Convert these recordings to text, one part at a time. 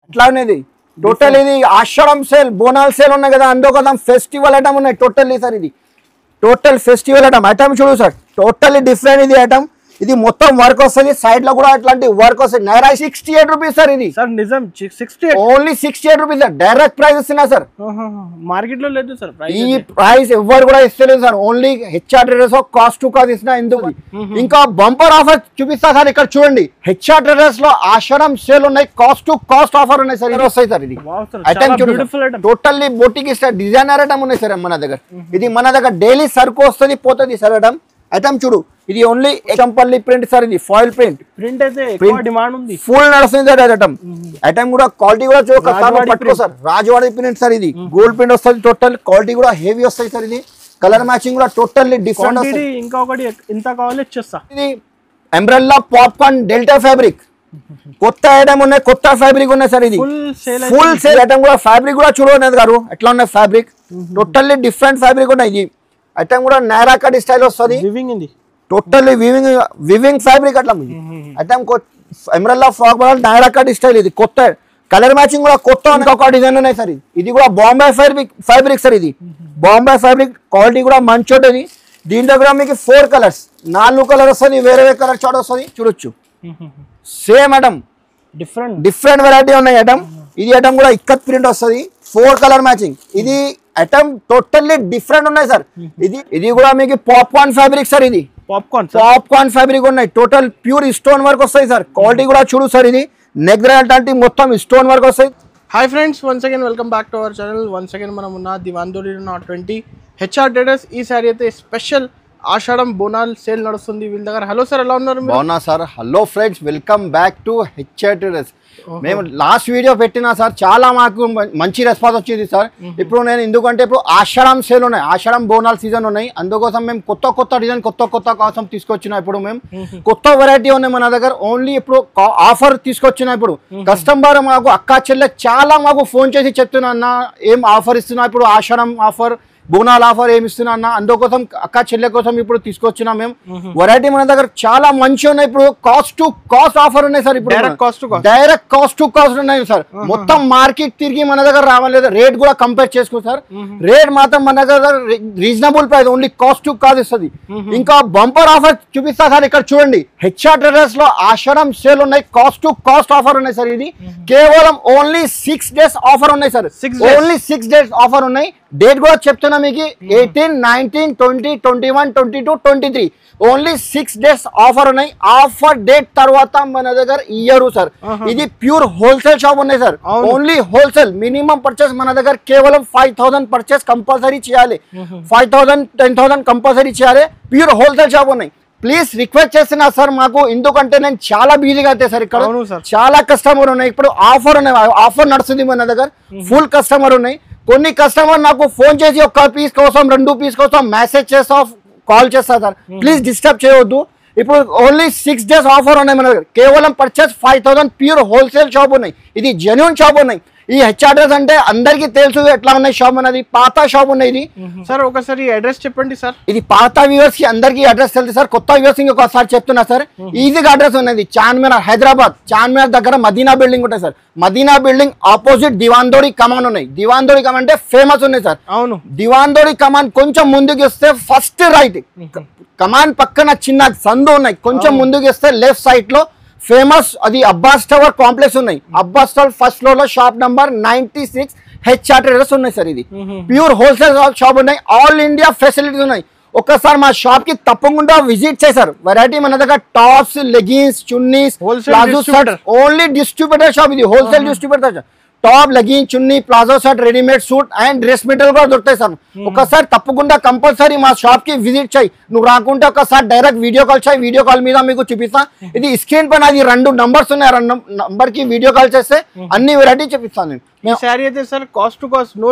అట్లా అనేది టోటల్ ఇది ఆషాఢం సేల్ బోనాల్ సేల్ ఉన్నాయి కదా అందుకోసం ఫెస్టివల్ ఐటమ్ ఉన్నాయి టోటల్లీ సార్ ఇది టోటల్ ఫెస్టివల్ ఐటమ్ చూడు సార్ టోటల్లీ డిఫరెంట్ ఇది ఐటమ్ ఇది మొత్తం వర్క్ వస్తుంది సైడ్ లో కూడా అట్లాంటి వర్క్ వస్తుంది నైరా 68 రూపీస్ సార్ ఇది సార్ నిజం 68 only 68 rupees sir direct price ఇస్తున్నా సార్ మార్కెట్ లో లేదు సార్ ఈ ప్రైస్ ఎవరు కూడా ఇస్తలేదు sir only HR traders cost to cost ఇస్తున్నా ఎందుకు ఇంకా బంపర్ ఆఫర్ చూపిస్తా సార్ ఇక్కడ చూడండి హెచ్ఆర్ ట్రేడర్స్ లో ఆషాఢం సేల్ ఉన్నాయి కాస్ట్ టు కాస్ట్ ఆఫర్ ఉన్నాయి సార్ ఇది వస్తాయి సార్ ఇది ఐటమ్ చూడండి టోటల్లీ బోటిక్ ఇస్తారు డిజైనర్ ఐటమ్ ఉన్నాయి సార్ మన దగ్గర ఇది మన దగ్గర డైలీ సరుకు వస్తుంది పోతుంది సార్ ఐటమ్ చూడు ఇది ఓన్లీ చంపల్లి ప్రింట్ సార్ ఇది ఫాయిల్ ప్రింట్ అయితే ఎక్కువ డిమాండ్ ఉంది ఫుల్ నడుస్తుంది సార్ ఐటమ్ కూడా క్వాలిటీ కూడా పట్టుకో సార్ రాజవాడి ప్రింట్ సార్ ఇది గోల్డ్ ప్రింట్ వస్తుంది టోటల్ క్వాలిటీ కూడా హెవీ వస్తుంది సార్ ఇది కలర్ మ్యాచింగ్ కూడా టోటల్లీ డిఫరెంట్ వస్తుంది ఇంకొకటి ఎంత కావాలి ఇచ్చేస్తా ఇది అంబ్రెల్లా పాప్కార్న్ డెల్టా ఫ్యాబ్రిక్ కొత్త ఐటమ్ ఉన్నాయి కొత్త ఫ్యాబ్రిక్ ఉన్నాయి సార్ ఇది ఫుల్ సేల్ ఐటమ్ కూడా ఫ్యాబ్రిక్ కూడా చూడలేదు గారు ఎట్లా ఉన్నాయి ఫ్యాబ్రిక్ టోటల్లీ డిఫరెంట్ ఫ్యాబ్రిక్ ఉన్నాయి ఇది ఐటమ్ కూడా నైరా కట్ స్టైల్ వస్తుంది టోటల్లీ వివింగ్ ఫ్యాబ్రిక్ అట్లా item umbrella frock model Naira cut style ఇది కొత్త కలర్ మ్యాచింగ్ కూడా కొత్త ఇంకొక డిజైన్ ఉన్నాయి సార్ ఇది కూడా బాంబే ఫ్యాబ్రిక్ సార్ ఇది బాంబే ఫ్యాబ్రిక్ క్వాలిటీ కూడా మంచి ఉంటుంది దీంట్లో కూడా మీకు 4 కలర్స్ 4 కలర్ వస్తుంది వేరే కలర్ చాట్ వస్తుంది చూడొచ్చు సేమ్ ఐటమ్ డిఫరెంట్ వెరైటీ ఉన్నాయి ఐటమ్ ఇది ఐటమ్ కూడా ఇక్కత్ ప్రింట్ వస్తుంది 4 కలర్ మ్యాచింగ్ ఇది ఐటమ్ టోటల్లీ డిఫరెంట్ ఉన్నాయి సార్ ఇది కూడా మీకు పాప్కార్న్ ఫ్యాబ్రిక్ సార్ ఇది పాప్కార్న్ ఫ్యాబ్రిక్ ఉన్నాయి టోటల్ ప్యూర్ స్టోన్ వర్క్ వస్తాయి సార్ క్వాలిటీ కూడా చూడు సార్ ఇది నెక్ అంటే మొత్తం స్టోన్ వర్క్ వస్తాయి hi friends once again welcome back to our channel once again మనం ఉన్న దివాందోడి 20 హెచ్ఆర్ ట్రేడర్స్ ఈ సారీ అయితే స్పెషల్ ఆషాఢం బోనాల్ సేల్ నడుస్తుంది వీళ్ళ దగ్గర హలో సార్ ఎలా ఉన్నారు బాగున్నా sir hello friends welcome back to HR traders మేము లాస్ట్ వీడియో పెట్టినా సార్ చాలా మాకు మంచి రెస్పాన్స్ వచ్చింది సార్ ఇప్పుడు నేను ఎందుకంటే ఇప్పుడు ఆషాఢం సేల్ ఉన్నాయి ఆషాఢం బోనాల్ సీజన్ ఉన్నాయి అందుకోసం మేము కొత్త డిజైన్ కొత్త కోసం తీసుకొచ్చినా ఇప్పుడు మేము కొత్త వెరైటీ ఉన్నాయి మన దగ్గర ఓన్లీ ఇప్పుడు ఆఫర్ తీసుకొచ్చినా ఇప్పుడు కస్టమర్ మాకు అక్క చెల్లె చాలా మాకు ఫోన్ చేసి చెప్తున్నా అన్న ఏం ఆఫర్ ఇస్తున్నా ఇప్పుడు ఆషాఢం ఆఫర్ బోనాల్ ఆఫర్ ఏమి ఇస్తున్నా అన్న అందుకోసం అక్క చెల్లె కోసం ఇప్పుడు తీసుకొచ్చినా మేము వెరైటీ మన దగ్గర చాలా మంచి ఉన్నాయి ఇప్పుడు కాస్ట్ టు కాస్ట్ ఆఫర్ ఉన్నాయి సార్ ఇప్పుడు డైరెక్ట్ కాస్ట్ టు కాస్ట్ ఉన్నాయి సార్ మొత్తం మార్కెట్ తిరిగి మన దగ్గర రావలేదు రేట్ కూడా కంపేర్ చేసుకో సార్ రేట్ మాత్రం మన దగ్గర reasonable price only cost to cost ఇస్తుంది ఇంకా బంపర్ ఆఫర్ చూపిస్తా సార్ ఇక్కడ చూడండి హెచ్ఆర్ ట్రేడర్స్ లో ఆషాఢం సేల్ ఉన్నాయి కాస్ట్ టు కాస్ట్ ఆఫర్ ఉన్నాయి సార్ ఇది కేవలం ఓన్లీ 6 డేస్ ఆఫర్ ఉన్నాయి సార్ ఓన్లీ 6 డేస్ ఆఫర్ ఉన్నాయి డేట్ కూడా చెప్తున్నా మీకు 18, 19, 20, 21, 22, 23 ఓన్లీ 6 డేస్ ఆఫర్ ఉన్నాయి ఆఫర్ డేట్ తర్వాత మన దగ్గర ఇయ్యరు సార్ ఇది ప్యూర్ హోల్సేల్ షాప్ ఉన్నాయి sir only wholesale minimum purchase మన దగ్గర కేవలం 5000 పర్చేస్ కంపల్సరీ చేయాలి 5000 10,000 కంపల్సరీ చేయాలి ప్యూర్ హోల్సేల్ షాప్ ఉన్నాయి ప్లీజ్ రిక్వెస్ట్ చేస్తున్నా సార్ మాకు ఎందుకంటే నేను చాలా బిజీగా అయితే సార్ ఇక్కడ చాలా కస్టమర్ ఉన్నాయి ఇప్పుడు ఆఫర్ ఉన్నాయి ఆఫర్ నడుస్తుంది మన దగ్గర ఫుల్ కస్టమర్ ఉన్నాయి కొన్ని కస్టమర్ నాకు ఫోన్ చేసి ఒక్క పీస్ కోసం 2 పీస్ కోసం మెసేజ్ చేస్తా కాల్ చేస్తా సార్ ప్లీజ్ డిస్టర్బ్ చేయవద్దు ఇప్పుడు ఓన్లీ 6 డేస్ ఆఫర్ ఉన్నాయి మన దగ్గర కేవలం పర్చేస్ 5000 ప్యూర్ హోల్సేల్ షాప్ ఉన్నాయి ఇది జెన్యూన్ షాప్ ఉన్నాయి ఈ హెచ్ఆర్ ట్రేడర్స్ అంటే అందరికీ తెలుసు ఎట్లా ఉన్నాయి షాప్ అనేది పాత షాప్ ఉన్నాయి ఇది సార్ ఒకసారి అడ్రస్ చెప్పండి సార్ ఇది పాత వ్యూవర్స్ కి అందరికీ అడ్రస్ తెలుసు సార్ కొత్త వ్యూవర్స్ ఇంకొకసారి చెప్తున్నా సార్ ఈజీగా అడ్రస్ ఉన్నది చార్మినార్ హైదరాబాద్ చార్మినార్ దగ్గర మదీనా బిల్డింగ్ ఉంటాయి సార్ మదీనా బిల్డింగ్ ఆపోజిట్ దివాందోడి కమాన్ ఉన్నాయి దివాందోడి కమాన్ అంటే ఫేమస్ ఉన్నాయి సార్ అవును దివాందోడి కమాన్ కొంచెం ముందుకు వస్తే ఫస్ట్ రైట్ కమాన్ పక్కన చిన్న సందు ఉన్నాయి కొంచెం ముందుకు వస్తే లెఫ్ట్ సైడ్ లో ఫేమస్ అది అబ్బాస్ టవర్ కాంప్లెక్స్ ఉన్నాయి అబ్బాస్ టవర్ ఫస్ట్ ఫ్లోర్ లో షాప్ నంబర్ 96 హెచ్ఆర్ ట్రేడర్స్ ఉన్నాయి సార్ ఇది ప్యూర్ హోల్సేల్ షాప్ ఉన్నాయి ఆల్ ఇండియా ఫెసిలిటీస్ ఉన్నాయి ఒక్కసారి మా షాప్ కి తప్పకుండా విజిట్ చేశారు వెరైటీ మన దగ్గర tops leggings chunnis palazzo shirt only distributor shop ఇది wholesale distributor top legging chunni palazzo shirt readymade suit and dress material కూడా దొరుకుతాయి సార్ ఒకసారి తప్పకుండా కంపల్సరీ మా షాప్ కి విజిట్ చేయి నువ్వు రాకుంటే ఒకసారి డైరెక్ట్ వీడియో కాల్ చేయి వీడియో కాల్ మీద మీకు చూపిస్తా ఇది స్క్రీన్ పైన అది 2 నంబర్స్ ఉన్నాయి 2 నంబర్ కి వీడియో కాల్ చేస్తే అన్ని వెరైటీ చూపిస్తాను నేను సారీ అయితే sir cost to cost no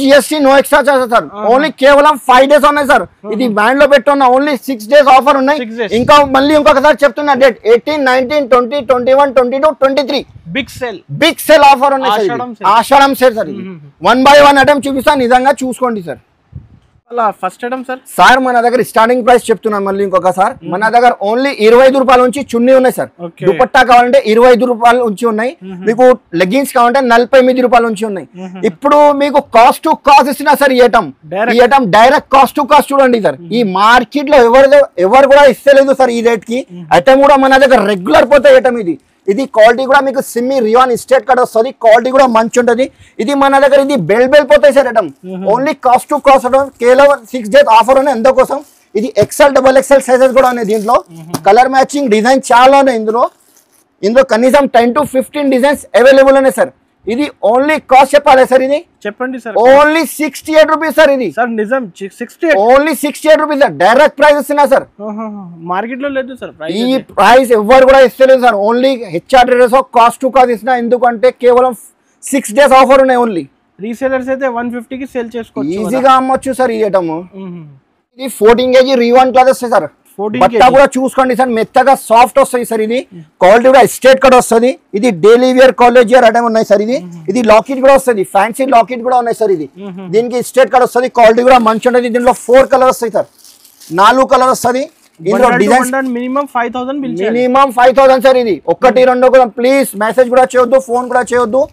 GST no extra charges sir only కేవలం 5 డేస్ ఉన్నాయి సార్ ఇది బ్యాండ్ లో పెట్టున్నా ఓన్లీ 6 డేస్ ఆఫర్ ఉన్నాయి ఇంకా మళ్ళీ ఇంకొకసారి చెప్తున్నా డేట్ 18, 19, 20, 21, 22, 23 బిగ్ సేల్ ఆఫర్ ఉన్నాయి ఆషాఢం సేల్ సార్ 1 by 1 ఐటమ్ చూపిస్తా నిజంగా చూసుకోండి సార్ అలా ఫస్ట్ ఐటమ్ సార్. సార్ మన దగ్గర స్టార్టింగ్ ప్రైస్ చెప్తున్నాం మళ్ళీ ఇంకొకసారి. మన దగ్గర ఓన్లీ 25 రూపాయల నుంచి చున్నీ ఉన్నాయి సార్. దుపట్టా కావాలంటే 25 రూపాయల నుంచి ఉన్నాయి. మీకు లెగ్గిన్స్ కావాలంటే 48 రూపాయల నుంచి ఉన్నాయి. ఇప్పుడు మీకు కాస్ట్ టు కాస్ట్ ఇస్తున్నా సార్. ఈ item direct cost to cost చూడండి సార్. ఈ మార్కెట్ లో ఎవరు కూడా ఇస్తలేదు సార్ ఈ రేట్ కి. ఐటమ్ కూడా మన దగ్గర రెగ్యులర్ పోతాయి ఐటమ్. ఇది క్వాలిటీ కూడా మీకు సిమ్మి రియాన్ స్టేట్ కట్ వస్తుంది. క్వాలిటీ కూడా మంచి ఉంటుంది. ఇది మన దగ్గర ఇది బెల్ పోతాయి sir item. Only cost to cost కేవలం 6 days ఆఫర్ ఉన్నాయి. ఎందుకోసం ఇది ఎక్సెల్ XXL సైజెస్ కూడా ఉన్నాయి. దీంట్లో కలర్ మ్యాచింగ్ డిజైన్ చాలా ఉన్నాయి. ఇందులో కనీసం 10 to 15 డిజైన్స్ అవైలబుల్ ఉన్నాయి సార్. ఇది ఓన్లీ కాస్ట్ చెప్పాలి సార్. ఇది చెప్పండి సార్. Only 68 rupees sir. ఇది సార్ నిజం 68, only 68 rupees sir. Direct price ఇస్తున్నా సార్. మార్కెట్ లో లేదు సార్ ఈ ప్రైస్ ఎవరు కూడా ఇస్తలేదు sir. Only HR traders cost to cost ఇస్తున్నా. ఎందుకంటే కేవలం 6 days ఆఫర్ ఉన్నాయి. ఓన్లీ రీసేలర్స్ అయితే 150 కి సేల్ చేసుకోవచ్చు, ఈజీగా అమ్మొచ్చు సార్. ఈ ఐటమ్ ఇది 14 kg రీవాన్ క్లాత్ వస్తాయి సార్. బట్ట కూడా చూసుకోండి సార్. మెత్తగా సాఫ్ట్ వస్తాయి సార్. ఇది క్వాలిటీ కూడా స్ట్రేట్ కట్ వస్తుంది. ఇది daily wear college wear item ఉన్నాయి సార్. ఇది లాకెట్ కూడా వస్తుంది. ఫ్యాన్సీ లాకెట్ కూడా ఉన్నాయి సార్. ఇది దీనికి స్ట్రేట్ కట్ వస్తుంది. క్వాలిటీ కూడా మంచి ఉంటుంది. దీంట్లో 4 కలర్ వస్తాయి సార్. 4 కలర్ వస్తుంది. ఇందులో డిజైన్ మినిమం 5000 సార్. ఇది 1 2 కూడా ప్లీజ్ మెసేజ్ కూడా చేయొద్దు, ఫోన్ కూడా చేయొద్దు.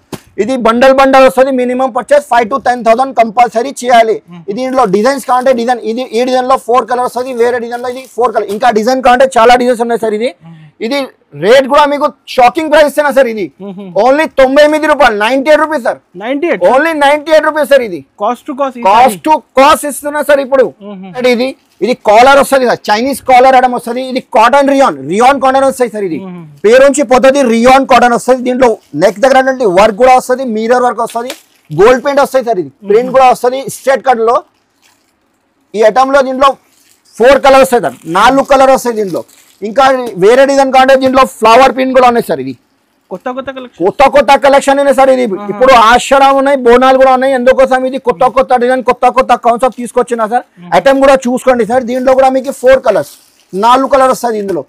ఇది బండల్ వస్తుంది. మినిమం పర్చేస్ 5 to 10,000 కంపల్సరీ చేయాలి. ఇది దీంట్లో డిజైన్స్ కావాలంటే డిజైన్ ఈ డిజైన్ లో 4 కలర్ వస్తుంది. వేరే డిజైన్ లో ఇది 4 కలర్. ఇంకా డిజైన్ కావాలంటే చాలా డిజైన్స్ ఉన్నాయి సార్. ఇది రేట్ కూడా మీకు షాకింగ్ ప్రైస్ ఇస్తున్నా సార్. ఇది ఓన్లీ 98 రూపాయలు, 98 rupees sir. Only 98 rupees sir. ఇది కాస్ట్ టు కాస్ట్ ఇస్తున్నా సార్. ఇప్పుడు ఇది కాలర్ వస్తుంది సార్. చైనీస్ కాలర్ ఐటమ్ వస్తుంది. ఇది కాటన్ రియాన్ కాటన్ వస్తాయి సార్. ఇది పేరు నుంచి పోతుంది రియాన్ కాటన్ వస్తుంది. దీంట్లో నెక్ దగ్గర వర్క్ కూడా వస్తుంది. మిర్రర్ వర్క్ వస్తుంది. గోల్డ్ పెయింట్ వస్తాయి సార్. ఇది ప్రింట్ కూడా వస్తుంది స్ట్రేట్ కట్ లో. ఈ ఐటమ్ లో దీంట్లో 4 కలర్ వస్తాయి సార్. 4 కలర్ వస్తాయి దీంట్లో. ఇంకా వేరే డిజైన్ కావాలంటే దీంట్లో ఫ్లవర్ ప్రింట్ కూడా ఉన్నాయి సార్. ఇది కొత్త కలెక్షన్ ఉన్నాయి సార్. ఇది ఇప్పుడు ఆషాఢం ఉన్నాయి, బోనాలు కూడా ఉన్నాయి. ఎందుకోసం ఇది కొత్త డిజైన్ కొత్త కాన్సెప్ట్ తీసుకొచ్చినా సార్. ఐటమ్ కూడా చూసుకోండి సార్. దీంట్లో కూడా మీకు 4 కలర్స్ 4 కలర్ వస్తుంది ఇందులో.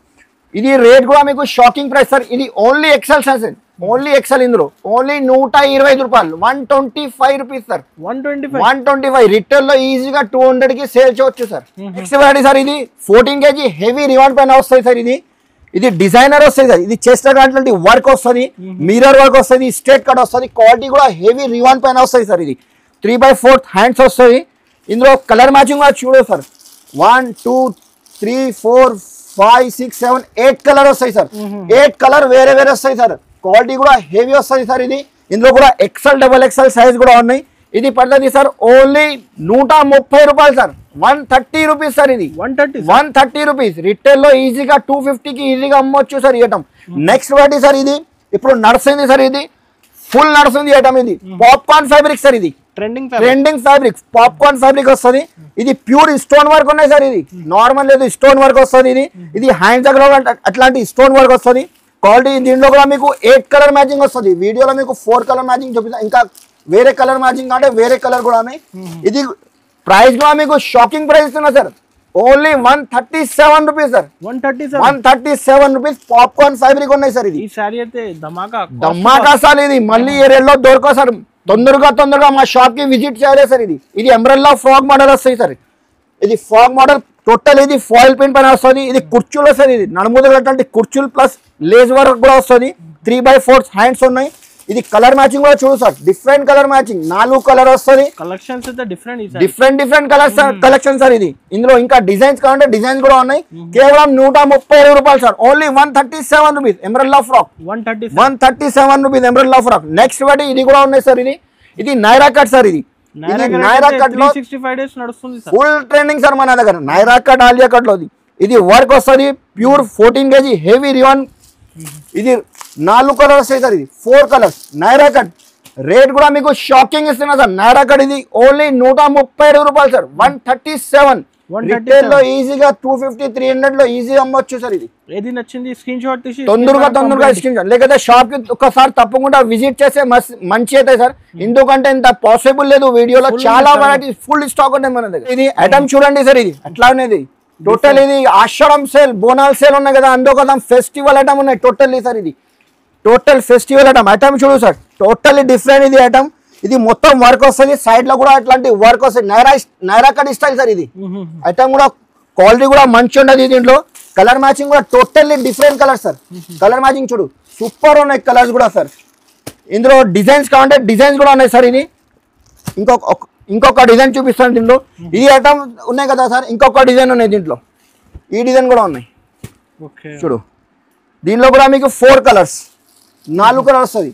ఇది రేట్ కూడా మీకు షాకింగ్ ప్రైస్ సార్. ఇది only XL size, only XL. ఇందులో ఓన్లీ 125 రూపాయలు, 125 రూపీస్ సార్. 125 రిటైల్ లో ఈజీగా 200 కి సేల్ చేయొచ్చు సార్. Next variety sir. ఇది 14 kg హెవీ రివాన్ పైన వస్తాయి సార్. ఇది డిజైనర్ వస్తుంది సార్. ఇది చెస్ట్ అట్లాంటి వర్క్ వస్తుంది. మిర్రర్ వర్క్ వస్తుంది. స్ట్రేట్ కట్ వస్తుంది. క్వాలిటీ కూడా హెవీ రివాన్ పైన వస్తుంది సార్. ఇది 3/4 హ్యాండ్స్ వస్తుంది. ఇందులో కలర్ మ్యాచింగ్ కూడా చూడదు సార్. 1 2 3 4 5 6 7 8 కలర్ వస్తాయి సార్. 8 కలర్ వేరే వస్తాయి సార్. క్వాలిటీ కూడా హెవీ వస్తుంది సార్. ఇందులో కూడా XL XXL సైజ్ కూడా ఉన్నాయి. ఇది పడుతుంది సార్ ఓన్లీ 130 రూపాయలు సార్. 130 rupees sir. ఇది 130 రూపీస్. రిటైల్ లో ఈజీగా 250 కి ఈజీగా అమ్మొచ్చు సార్ ఈ ఐటమ్. నెక్స్ట్ వాటి సార్. ఇది ఇప్పుడు నడుస్తుంది సార్. ఇది ఫుల్ నడుస్తుంది ఐటమ్. ఇది పాప్కార్న్ ఫ్యాబ్రిక్ సార్. ఇది ట్రెండింగ్ ఫ్యాబ్రిక్ పాప్కార్న్ ఫ్యాబ్రిక్ వస్తుంది. ఇది ప్యూర్ స్టోన్ వర్క్ ఉన్నాయి సార్. ఇది నార్మల్ లేదు, స్టోన్ వర్క్ వస్తుంది. ఇది హ్యాండ్స్ దగ్గర అట్లాంటి స్టోన్ వర్క్ వస్తుంది. క్వాలిటీ దీంట్లో కూడా మీకు 8 కలర్ మ్యాచింగ్ వస్తుంది. వీడియోలో మీకు 4 కలర్ మ్యాచింగ్ చూపిస్తా. ఇంకా వేరే కలర్ మ్యాచింగ్ అంటే వేరే కలర్ కూడా ఉన్నాయి. ఇది ప్రైస్ కూడా మీకు షాకింగ్ ప్రైస్ ఇస్తున్నా sir. Only 137 rupees sir. 137 rupees popcorn fabric ఉన్నాయి సార్. ఇది ధమాకా సార్. ఇది మళ్ళీ ఏరియాలో దొరకవు సార్. తొందరగా మా షాప్ కి విజిట్ చేయాలి సార్. ఇది అంబ్రెల్లా ఫ్రాక్ మోడల్ వస్తాయి సార్. ఇది ఫ్రాక్ మోడల్ టోటల్. ఇది ఫాయిల్ పెయింట్ పైన వస్తుంది. ఇది కుర్చీలు వస్తుంది. ఇది నడుముదటువంటి కుర్చీలు ప్లస్ లేస్ వర్క్ కూడా వస్తుంది. 3/4 హ్యాండ్స్ ఉన్నాయి. ఇది కలర్ మ్యాచింగ్ కూడా చూడు sir. Different colour matching 4 colour వస్తుంది. Different colours collection sir. ఇది ఇందులో ఇంకా డిజైన్స్ కావాలంటే డిజైన్స్ కూడా ఉన్నాయి. కేవలం 130 రూపాయలు sir. Only 137 rupees umbrella frock. 137 rupees umbrella frock. Next వాటి ఇది కూడా ఉన్నాయి సార్. ఇది నైరా కట్ సార్. ఇది నైరా కట్ లో 365 days నడుస్తుంది సార్. ఫుల్ ట్రెండింగ్ సార్ మన దగ్గర. నైరా కట్ ఆలియా కట్ లో ఇది వర్క్ వస్తుంది. Pure 14 kg heavy రివాన్. ఇది 4 కలర్ వస్తాయి సార్. ఇది 4 కలర్స్ నైరా కట్. రేట్ కూడా మీకు షాకింగ్ ఇస్తున్నా సార్. నైరా కట్ ఇది ఓన్లీ 132 రూపాయలు సార్. 137. రిటైల్ లో ఈజీగా 250 300 లో ఈజీ అమ్మొచ్చు సార్. ఇది ఏది నచ్చింది స్క్రీన్ షాట్ తీసి తొందరగా స్క్రీన్ షాట్ లేకపోతే షాప్ కి ఒకసారి తప్పకుండా విజిట్ చేస్తే మంచి అవుతాయి సార్. ఎందుకంటే ఇంత పాసిబుల్ లేదు. వీడియోలో చాలా వెరైటీ ఫుల్ స్టాక్ ఉన్నాయి మన దగ్గర. ఇది ఐటమ్ చూడండి సార్. ఇది అట్లా ఉన్నది టోటల్. ఇది ఆషాఢం సేల్ బోనాల్ సేల్ ఉన్నాయి కదా, అందుకోసం ఫెస్టివల్ ఐటమ్ ఉన్నాయి టోటల్లీ సార్. ఇది టోటల్ ఫెస్టివల్ ఐటమ్ చూడు సార్. టోటల్లీ డిఫరెంట్ ఇది ఐటమ్. ఇది మొత్తం వర్క్ వస్తుంది, సైడ్ లో కూడా అట్లాంటి వర్క్ వస్తుంది, నైరా కట్ స్టైల్ సార్ ఇది. ఐటమ్ కూడా క్వాలిటీ కూడా మంచి ఉండదు దీంట్లో. కలర్ మ్యాచింగ్ కూడా totally different colour sir. Colour matching చూడు సూపర్ ఉన్నాయి కలర్స్ కూడా సార్. ఇందులో డిజైన్స్ కావాలంటే డిజైన్స్ కూడా ఉన్నాయి సార్. ఇది ఇంకొక డిజైన్ చూపిస్తాను దీంట్లో. ఇది ఐటమ్ ఉన్నాయి కదా సార్, ఇంకొక డిజైన్ ఉన్నాయి దీంట్లో. ఈ డిజైన్ కూడా ఉన్నాయి చూడు. దీనిలో కూడా మీకు 4 కలర్స్ 4 కలర్ వస్తుంది.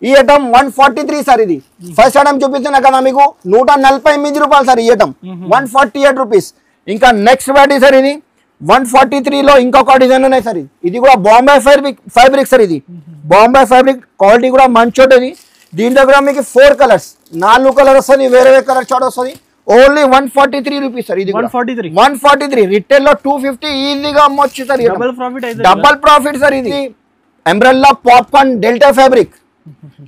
ఈ ఐటమ్ 143 సార్. ఇది ఫస్ట్ ఐటమ్ చూపిస్తున్నా కదా మీకు 148 రూపాయలు సార్. ఈ ఐటమ్ 148 రూపీస్. ఇంకా నెక్స్ట్ వెరైటీ సార్ ఇది 143లో ఇంకొక డిజైన్ ఉన్నాయి సార్. ఇది కూడా బాంబే ఫ్యాబ్రిక్ సార్. ఇది బాంబే ఫ్యాబ్రిక్ క్వాలిటీ కూడా మంచి ఉంటుంది. దీంట్లో కూడా మీకు 4 కలర్స్ 4 కలర్ వస్తుంది, వేరే కలర్ చాట్ వస్తుంది. Only 143 rupees sir. ఇది 143 రిటైల్ లో 250 ఈజీగా అమ్మొచ్చు సార్. Double profit sir. ఇది అంబ్రెల్లా పాప్కార్న్ డెల్టా ఫ్యాబ్రిక్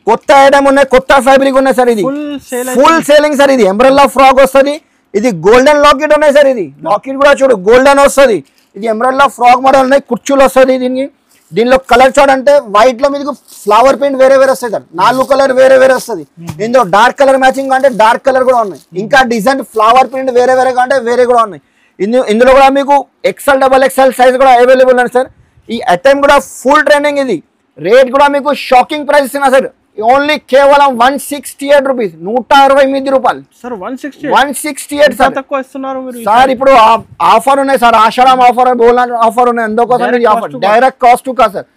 కొత్త ఐటమ్ ఉన్నాయి, కొత్త ఫ్యాబ్రిక్ ఉన్నాయి సార్. ఇది ఫుల్ సేలింగ్ సార్. ఇది అంబ్రెల్లా ఫ్రాక్ వస్తుంది. ఇది గోల్డెన్ లాకెట్ ఉన్నాయి సార్. ఇది లాకెట్ కూడా చూడు గోల్డెన్ వస్తుంది. ఇది అంబ్రెల్లా ఫ్రాక్ మోడల్ ఉన్నాయి, కుర్చీలు వస్తుంది. దీనిలో కలర్ చూడంటే వైట్ లో మీకు ఫ్లవర్ ప్రింట్ వేరే వస్తాయి సార్. 4 కలర్ వేరే వస్తుంది. ఇందులో డార్క్ కలర్ మ్యాచింగ్ అంటే డార్క్ కలర్ కూడా ఉన్నాయి. ఇంకా డిజైన్ ఫ్లవర్ ప్రింట్ వేరే అంటే వేరే కూడా ఉన్నాయి. ఇందులో కూడా మీకు XL XXL సైజ్ కూడా అవైలబుల్ ఉంది సార్. ఈ ఐటమ్ కూడా ఫుల్ ట్రెండింగ్. ఇది రేట్ కూడా మీకు షాకింగ్ ప్రైస్ ఇస్తున్నా సార్. ఓన్లీ కేవలం 168 రూపీస్, 168 రూపాయలు సార్. 168 సార్ తక్కువ ఇస్తున్నారు సార్. ఇప్పుడు ఆఫర్ ఉన్నాయి సార్, ఆషాఢం ఆఫర్, బోనాల్ ఆఫర్ ఉన్నాయి. అందుకోసం డైరెక్ట్ కాస్ట్ కా సార్.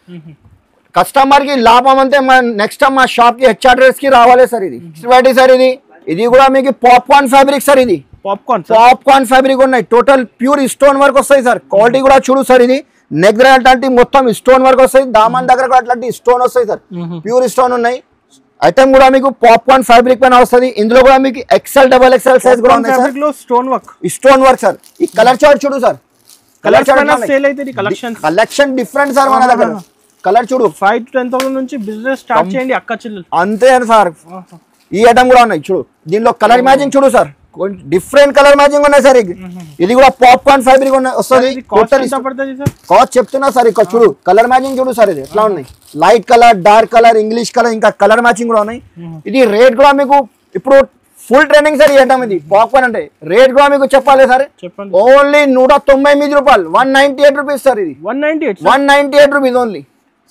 కస్టమర్ కి లాభం అంతే. నెక్స్ట్ టైం మా షాప్ కి హెచ్ఆర్ డ్రెస్ కి రావాలి సార్. ఇది సార్. ఇది కూడా మీకు పాప్కార్న్ ఫ్యాబ్రిక్ సార్. ఇది పాప్కార్న్ ఫ్యాబ్రిక్ ఉన్నాయి. టోటల్ ప్యూర్ స్టోన్ వర్క్ వస్తాయి సార్. క్వాలిటీ కూడా చూడు సార్. ఇది నెక్ దగ్గర అట్లాంటి మొత్తం స్టోన్ వర్క్ వస్తాయి, దామన్ దగ్గర కూడా అట్లాంటి స్టోన్ వస్తాయి సార్. ప్యూర్ స్టోన్ ఉన్నాయి. ఐటమ్ కూడా మీకు పాప్కార్న్ ఫ్యాబ్రిక్ పైన వస్తుంది. ఇందులో కూడా మీకు XL XXL సైజ్ కూడా ఉన్నాయి సార్. Stone work sir. ఈ కలర్ చార్ట్ చూడు sir. Colour chart collection different sir మన దగ్గర. కలర్ చూడు 5 to 10,000 నుంచి బిజినెస్ స్టార్ట్ చేయండి అక్క చెల్లెలు. అంతే సార్. ఈ ఐటమ్ కూడా ఉన్నాయి చూడు. దీనిలో కలర్ మ్యాచింగ్ చూడు సార్, డిఫరెంట్ కలర్ మ్యాచింగ్ ఉన్నాయి సార్. ఇది కూడా పాప్కార్న్ ఫ్యాబ్రిక్ వస్తుంది. కాస్ట్ చెప్తున్నా సార్. ఇక్కడ చూడు కలర్ మ్యాచింగ్ చూడు సార్. ఇది ఎట్లా ఉన్నాయి, light colour, dark colour, English colour, ఇంకా కలర్ మ్యాచింగ్ కూడా ఉన్నాయి. ఇది రేట్ కూడా మీకు ఇప్పుడు ఫుల్ ట్రెండింగ్ సార్. ఈ ఐటమ్ ఇది పాప్కార్న్ అంటే రేట్ కూడా మీకు చెప్పాలి సార్. ఓన్లీ 198 రూపాయలు, 198 రూపీస్ సార్. ఇది 198 రూపీస్ ఓన్లీ.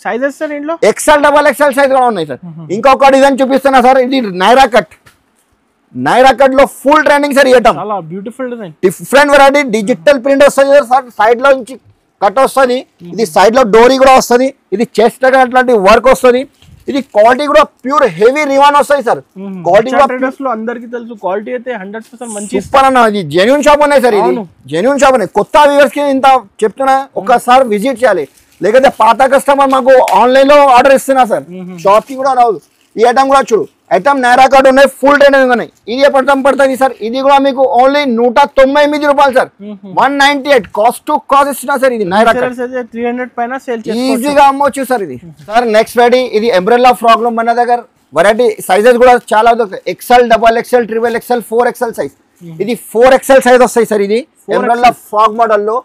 సైజెస్ సార్ ఇంట్లో XL XXL సైజ్ కూడా ఉన్నాయి సార్. ఇంకొక డిజైన్ చూపిస్తున్నా సార్. ఇది నైరా కట్ లో ఫుల్ ట్రెండింగ్ సార్. ఈ ఐటమ్ చాలా beautiful design, different variety, digital print వస్తుంది సార్. సైడ్ లో నుంచి కట్ వస్తుంది. ఇది సైడ్ లో డోరీ కూడా వస్తుంది. ఇది చెస్ట్ అట్లాంటి వర్క్ వస్తుంది. ఇది క్వాలిటీ కూడా ప్యూర్ హెవీ రివాన్ వస్తాయి సార్. క్వాలిటీ కూడా అందరికి తెలుసు. క్వాలిటీ అయితే 100% మంచి సూపర్ అన్న. ఇది జెన్యూన్ షాప్ ఉన్నాయి సార్. ఇది జెన్యూన్ షాప్ ఉన్నాయి. కొత్త వ్యూవర్స్ కి ఇంత చెప్తున్నా, ఒక్కసారి విజిట్ చేయాలి. లేకపోతే పాత కస్టమర్ మాకు ఆన్లైన్ లో ఆర్డర్ ఇస్తున్నా సార్, షాప్ కి కూడా రాదు. ఈ ఐటమ్ కూడా చూడు. ఐటమ్ నైరా కట్ ఉన్నాయి, ఫుల్ ట్రెండింగ్ ఉన్నాయి. ఇది ఎప్పటికం పడుతుంది సార్. ఇది కూడా మీకు ఓన్లీ 198 రూపాయలు సార్. 198 కాస్ట్ టు కాస్ట్ ఇస్తున్నా సార్. ఇది నైరా కట్ 300 పైన సేల్ ఈజీగా అమ్మొచ్చు సార్. ఇది సార్ నెక్స్ట్ వెరైటీ. ఇది అంబ్రెల్లా ఫ్రాక్ లో మన దగ్గర వెరైటీ సైజెస్ కూడా చాలా దొరుకుతాయి. XL XXL XXL 4XL size. ఇది 4XL సైజ్ వస్తాయి సార్. ఇది అంబ్రెల్లా ఫ్రాక్ మోడల్ లో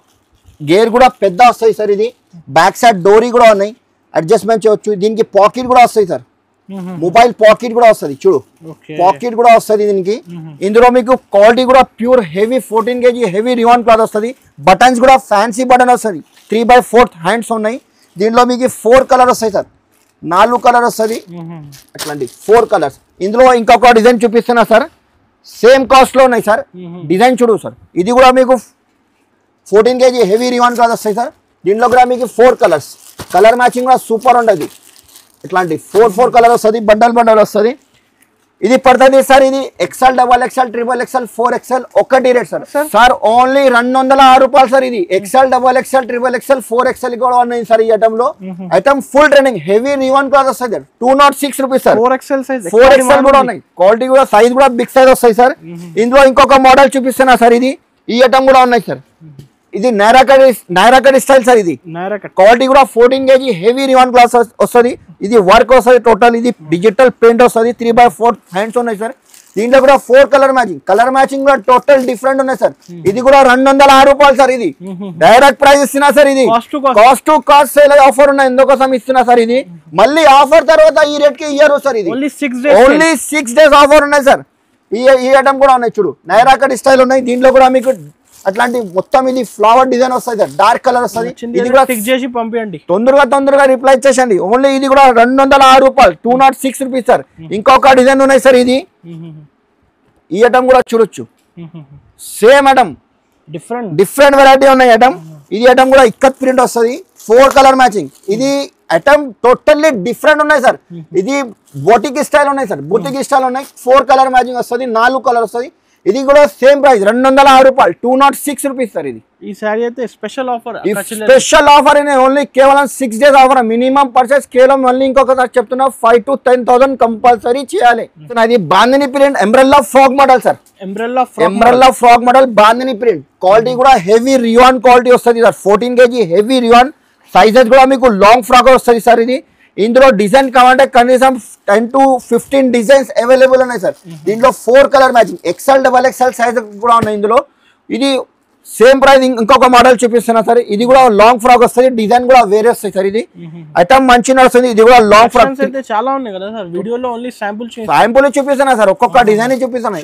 గేర్ కూడా పెద్ద వస్తాయి సార్. ఇది బ్యాక్ సైడ్ డోరీ కూడా ఉన్నాయి, అడ్జస్ట్మెంట్ చేయవచ్చు. దీనికి పాకెట్ కూడా వస్తాయి సార్. మొబైల్ పాకెట్ కూడా వస్తుంది చూడు. పాకెట్ కూడా వస్తుంది దీనికి. ఇందులో మీకు క్వాలిటీ కూడా pure heavy 14 kg heavy రివాన్ cloth వస్తుంది. బటన్స్ కూడా ఫ్యాన్సీ బటన్ వస్తుంది. 3/4 హ్యాండ్స్ ఉన్నాయి. దీనిలో మీకు 4 కలర్ వస్తాయి సార్. 4 కలర్ వస్తుంది అట్లాంటి 4 కలర్స్. ఇందులో ఇంకొక డిజైన్ చూపిస్తున్నా సార్. సేమ్ కాస్ట్ లో ఉన్నాయి సార్. డిజైన్ చూడు సార్. ఇది కూడా మీకు 14 kg హెవీ రివాన్ క్లాత్ వస్తాయి సార్. దీంట్లో కూడా మీకు 4 కలర్స్. కలర్ మ్యాచింగ్ కూడా సూపర్ ఉంటుంది. ఇట్లాంటి 4 కలర్ వస్తుంది. బండల్ వస్తుంది. ఇది పడుతుంది సార్. ఇది XL XXL XXL 4XL ఒకటి రేట్ సార్. సార్ ఓన్లీ 206 రూపాయలు సార్. ఇది XL XXL XXL 4XL కూడా ఉన్నాయి సార్. ఈ ఐటమ్ లో item full trending heavy రివాన్ cloth వస్తుంది. 206 rupees sir. 4XL size 4XL కూడా ఉన్నాయి. క్వాలిటీ కూడా సైజ్ కూడా బిగ్ సైజ్ వస్తాయి సార్. ఇందులో ఇంకొక మోడల్ చూపిస్తున్నా సార్. ఇది ఈ ఐటమ్ కూడా ఉన్నాయి సార్. ఇది నైరా కట్ స్టైల్ సార్. ఇది క్వాలిటీ కూడా 14 kg హెవీ రివాన్ క్లాత్ వస్తుంది. ఇది వర్క్ వస్తుంది టోటల్. ఇది డిజిటల్ ప్రింట్ వస్తుంది. 3/4 హ్యాండ్స్ ఉన్నాయి సార్. దీంట్లో కూడా 4 కలర్ మ్యాచింగ్ కూడా టోటల్ డిఫరెంట్ ఉన్నాయి సార్. ఇది కూడా 206 రూపాయలు సార్. ఇది డైరెక్ట్ ప్రైస్ ఇస్తున్నా సార్. ఇది cost to cost sale offer ఉన్నాయి, ఎందుకోసం ఇస్తున్నా సార్. ఇది మళ్ళీ ఆఫర్ తర్వాత ఈ రేట్ కి ఇయ్యరు సార్. ఇది ఓన్లీ 6 days ఆఫర్ ఉన్నాయి సార్. ఈ ఐటమ్ కూడా ఉన్నాయి చూడు, నైరా కట్ స్టైల్ ఉన్నాయి. దీంట్లో కూడా మీకు అట్లాంటి మొత్తం ఇది ఫ్లవర్ డిజైన్ వస్తుంది సార్, డార్క్ కలర్ వస్తుంది. ఇది కూడా ఫిక్స్ చేసి పంపించండి, తొందరగా రిప్లై చేసండి. ఓన్లీ ఇది కూడా 206 రూపాయలు, 206 రూపీస్ సార్. ఇంకొక డిజైన్ ఉన్నాయి సార్. ఇది ఈ ఐటమ్ కూడా చూడొచ్చు, సేమ్ ఐటమ్ డిఫరెంట్ వెరైటీ ఉన్నాయి ఐటమ్. ఇది ఐటమ్ కూడా ఇక్కత్ ప్రింట్ వస్తుంది, 4 కలర్ మ్యాచింగ్. ఇది ఐటమ్ టోటల్లీ డిఫరెంట్ ఉన్నాయి సార్. ఇది బొటిక్ స్టైల్ ఉన్నాయి సార్, బొటిక్ స్టైల్ ఉన్నాయి. 4 కలర్ మ్యాచింగ్ వస్తుంది, 4 కలర్ వస్తుంది. ఇది కూడా సేమ్ ప్రైస్ 206 రూపాయలు, 206 రూపీస్ సార్. ఇది ఈ సారీ అయితే స్పెషల్ ఆఫర్ ఓన్లీ కేవలం 6 days ఆఫర్. మినిమం పర్చేస్ కేవలం మళ్ళీ ఇంకొకసారి చెప్తున్నా 5,000 to 10,000 కంపల్సరీ చేయాలి. అది bandhani print umbrella frock model sir. Umbrella frock model bandhani print. Quality కూడా హెవీ రియాన్ క్వాలిటీ వస్తుంది sir. 14 kg heavy rayon. Sizes కూడా మీకు లాంగ్ ఫ్రాక్ వస్తుంది సార్. ఇది ఇందులో డిజైన్ కావాలంటే కనీసం 10 to 15 డిజైన్స్ అవైలబుల్ ఉన్నాయి సార్. దీంట్లో 4 colour matching, XL, XXL size కూడా ఉన్నాయి ఇందులో. ఇది సేమ్ ప్రైస్. ఇంకొక మోడల్ చూపిస్తున్నా సార్. ఇది కూడా లాంగ్ ఫ్రాక్ వస్తుంది, డిజైన్ కూడా వేరే వస్తాయి సార్. ఇది ఐటమ్ మంచి నడుస్తుంది. ఇది కూడా లాంగ్ ఫ్రాక్ చాలా ఉన్నాయి కదా సార్. వీడియోలో ఓన్లీ శాంపుల్ చూపిస్తున్నా సార్, ఒక్కొక్క డిజైన్ చూపిస్తున్నా.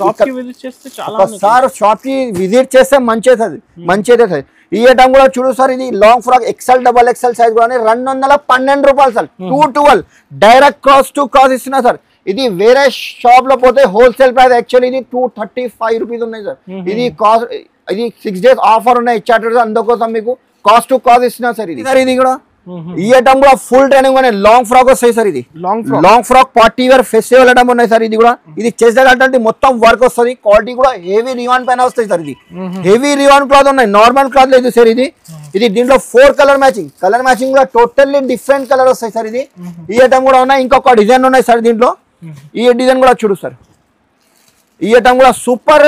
ఒకసారి షాప్ కి విజిట్ చేస్తే మంచిదే సార్. ఈ ఐటమ్ కూడా చూడు సార్. ఇది long frock XL, XXL size కూడా 212 రూపాయలు sir. 212 direct cost to cost ఇస్తున్నా సార్. ఇది వేరే షాప్ లో పోతే హోల్సేల్ ప్రైస్ యాక్చువల్లీ ఇది 235 రూపీస్ ఉన్నాయి సార్. ఇది కాస్ట్, ఇది 6 days ఆఫర్ ఉన్నాయి ఇచ్చారు, అందుకోసం మీకు కాస్ట్ టు కాస్ట్ ఇస్తున్నా సార్. ఇది సార్ ఇది కూడా ఈ ఐటమ్ కూడా ఫుల్ ట్రైనింగ్ ఉన్నాయి. లాంగ్ ఫ్రాక్ వస్తాయి సార్. ఇది long frock party wear festival item ఉన్నాయి సార్. ఇది కూడా ఇది చేసేటంటే మొత్తం వర్క్ వస్తుంది. క్వాలిటీ కూడా హెవీ రివాన్ పైన వస్తాయి సార్. ఇది హెవీ రివాన్ క్లాత్ ఉన్నాయి, నార్మల్ క్లాత్ లేదు సార్. ఇది దీంట్లో 4 కలర్ మ్యాచింగ్ కూడా టోటల్లీ డిఫరెంట్ కలర్ వస్తాయి సార్. ఇది ఈ ఐటమ్ కూడా ఉన్నాయి. ఇంకొక డిజైన్ ఉన్నాయి సార్ దీంట్లో. ఈ డిజైన్ కూడా చూడు సార్. ఈ ఐటమ్ కూడా సూపర్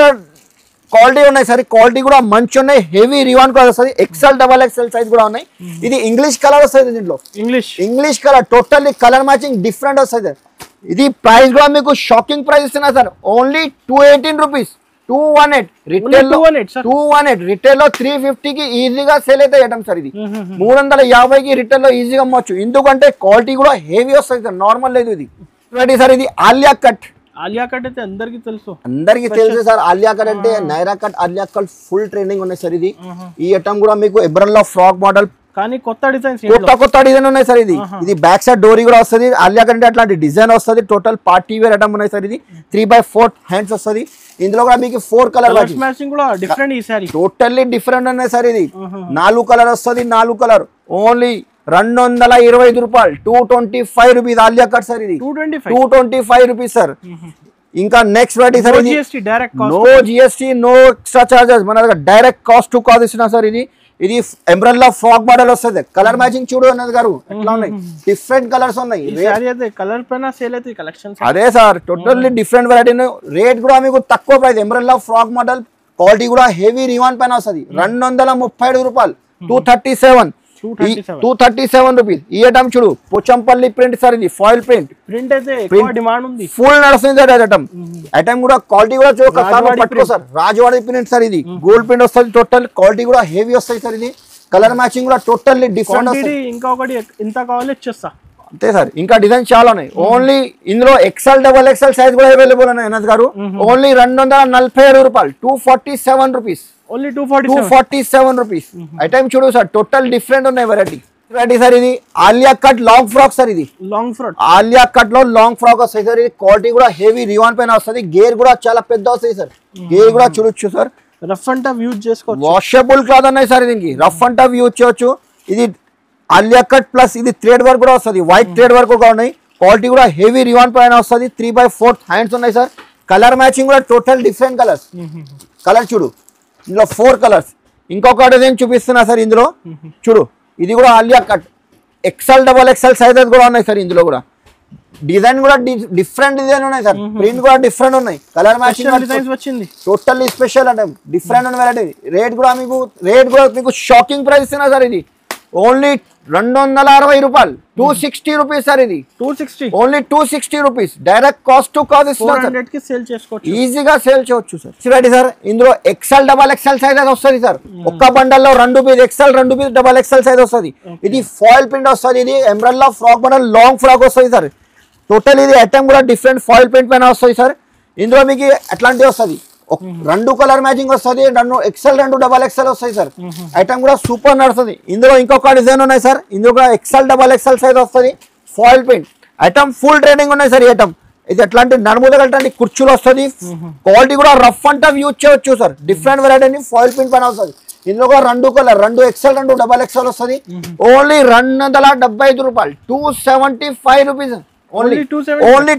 క్వాలిటీ ఉన్నాయి సార్. క్వాలిటీ కూడా మంచి ఉన్నాయి, హెవీ రివాన్ కలర్ వస్తుంది. XL, XXL సైజ్ కూడా ఉన్నాయి. ఇది ఇంగ్లీష్ కలర్ వస్తుంది. దీంట్లో English colour totally colour matching different వస్తుంది. ఇది ప్రైస్ కూడా మీకు షాకింగ్ ప్రైస్ ఇస్తున్నా సార్. ఓన్లీ 218 రూపీస్, 218 రిటైల్ లో 350కి ఈజీగా సేల్ అయితే ఐటమ్ సార్. ఇది 350కి రిటైల్ లో ఈజీగా అమ్మొచ్చు, ఎందుకంటే క్వాలిటీ కూడా హెవీ వస్తుంది సార్, నార్మల్ లేదు. ఇది సార్ ఇది ఆలియా కట్ అయితే అందరికి తెలుసు సార్. ఆలియా కట్ అంటే Naira cut, Alia cut full trending ఉన్నాయి సార్. ఇది ఈ ఐటమ్ కూడా మీకు ఎంబ్రెల్లా ఫ్రాక్ మోడల్ కానీ కొత్త డిజైన్ ఉన్నాయి సార్. ఇది బ్యాక్ సైడ్ డోరీ కూడా వస్తుంది. ఆలియా కట్ అంటే అట్లాంటి డిజైన్ వస్తుంది. టోటల్ పార్టీ వేర్ ఐటమ్ ఉన్నాయి సార్. ఇది 3/4 హ్యాండ్స్ వస్తుంది. ఇందులో కూడా మీకు 4 కలర్ మ్యాచింగ్ కూడా డిఫరెంట్. ఈ సారీ టోటల్లీ డిఫరెంట్ ఉన్నాయి సార్. ఇది 4 కలర్ వస్తుంది. 4 కలర్ ఓన్లీ 225 రూపాయలు, 225 రూపీస్ ఆలియా కట్ సార్. ఇది 225 రూపీస్ సార్. ఇంకా next variety sir. No GST, no extra charges, మన దగ్గర డైరెక్ట్ కాస్ట్ టు కాస్ట్ ఇస్తున్నా సార్. ఇది ఎంబ్రెల్లా ఫ్రాక్ మోడల్ వస్తుంది. కలర్ మ్యాచింగ్ చూడు అన్నది గారు ఎట్లా ఉన్నాయి, డిఫరెంట్ కలర్స్ ఉన్నాయి. కలర్ పైన సేల్ అయితే కలెక్షన్ అదే sir, totally different variety. Rate కూడా మీకు తక్కువ price. Umbrella frock model quality కూడా హెవీ రివాన్ పైన వస్తుంది. 235 రూపాయలు, 237 రూపీస్. ఈ ఐటమ్ చూడు పోచంపల్లి ప్రింట్ సార్. ఇది ఫాయిల్ ప్రింట్ డిమాండ్ ఉంది, ఫుల్ నడుస్తుంది సార్. ఐటమ్ కూడా క్వాలిటీ కూడా చూడక సార్. Rajwadi print sir. ఇది గోల్డ్ ప్రింట్ వస్తుంది. టోటల్ క్వాలిటీ కూడా హెవీ వస్తాయి సార్. ఇది కలర్ మ్యాచింగ్ కూడా టోటల్లీ డిఫరెంట్. ఇంకొకటి ఇంత కావాలి ఇచ్చేస్తా అంతే సార్. ఇంకా డిజైన్ చాలా ఉన్నాయి. ఓన్లీ ఇందులో XL, XXL సైజ్ కూడా అవైలబుల్ ఉన్నాయి అన్నది గారు. ఓన్లీ 247 రూపాయలు, 247 రూపీస్, ఓన్లీ 247 రూపీస్. ఐటమ్ చూడు సార్, టోటల్ డిఫరెంట్ ఉన్నాయి వెరైటీ సార్. ఇది Alia cut long frock sir. ఇది ఆలియా కట్ లో లాంగ్ ఫ్రాక్ వస్తాయి సార్. ఇది క్వాలిటీ కూడా హెవీ రివాన్ పైన వస్తుంది. గేర్ కూడా చాలా పెద్ద వస్తాయి సార్. గేర్ కూడా చూడొచ్చు sir. Rough and tough use చేసుకోవచ్చు. వాషబుల్ క్లాత్ ఉన్నాయి సార్. దీనికి రఫ్ అండ్ టఫ్ యూజ్ చేయొచ్చు. ఇది ఆలియా కట్ ప్లస్ ఇది థ్రెడ్ వర్క్ కూడా వస్తుంది. వైట్ థ్రెడ్ వర్క్ కూడా ఉన్నాయి. క్వాలిటీ కూడా హెవీ రివాన్ పైన వస్తుంది. 3/4 హ్యాండ్స్ ఉన్నాయి సార్. కలర్ మ్యాచింగ్ కూడా టోటల్ డిఫరెంట్ కలర్స్. కలర్ చూడు, ఇందులో 4 కలర్స్. ఇంకొక డిజైన్ చూపిస్తున్నా సార్. ఇందులో చూడు, ఇది కూడా Alia cut XL, XXL sizes కూడా ఉన్నాయి సార్. ఇందులో కూడా డిజైన్ కూడా డిఫరెంట్ డిజైన్ ఉన్నాయి సార్. ప్రింట్ కూడా డిఫరెంట్ ఉన్నాయి. కలర్ మ్యాచింగ్ వచ్చింది. టోటల్లీ స్పెషల్ అంటే డిఫరెంట్ వెరైటీ. రేట్ కూడా మీకు షాకింగ్ ప్రైస్ ఇస్తున్నా సార్. ఇది ఓన్లీ 260 రూపాయలు, 260 రూపీస్ సార్. ఇది 260 only 260 rupees. Direct cost to cost ఇస్తున్నారు 400 కి సేల్ చేసుకోవచ్చు, ఈజీగా సేల్ చేయొచ్చు సార్. చూడండి సార్, ఇందులో XL డబల్ XL సైజ్ వస్తుంది సార్. ఒక్క బండల్లో 2 piece XL, 2 piece double XL size వస్తుంది. ఇది ఫాయిల్ ప్రింట్ వస్తుంది. ఇది umbrella frock model long frock వస్తుంది సార్. టోటల్ ఇది ఐటమ్ కూడా డిఫరెంట్ ఫాయిల్ ప్రింట్ పైన వస్తుంది సార్. ఇందులో మీకు అట్లాంటివి వస్తుంది, 2 కలర్ మ్యాచింగ్ వస్తుంది, 2 XL 2 డబల్ XL వస్తాయి సార్. ఐటమ్ కూడా సూపర్ నడుస్తుంది. ఇందులో ఇంకొక డిజైన్ ఉన్నాయి సార్. ఇందులో XL డబల్ XL సైజ్ వస్తుంది, foil print item full trading ఉన్నాయి సార్. ఈ ఐటమ్ ఇది ఎట్లాంటి నడుముదగలటువంటి కుర్చీలు వస్తుంది. క్వాలిటీ కూడా రఫ్ అండ్ టఫ్ యూజ్ చేయవచ్చు sir. Different variety foil print పైన వస్తుంది. ఇందులో కూడా 2 కలర్, 2 XL 2 డబల్ XL వస్తుంది. ఓన్లీ 275 రూపాయలు, 275 రూపీస్ ఓన్లీ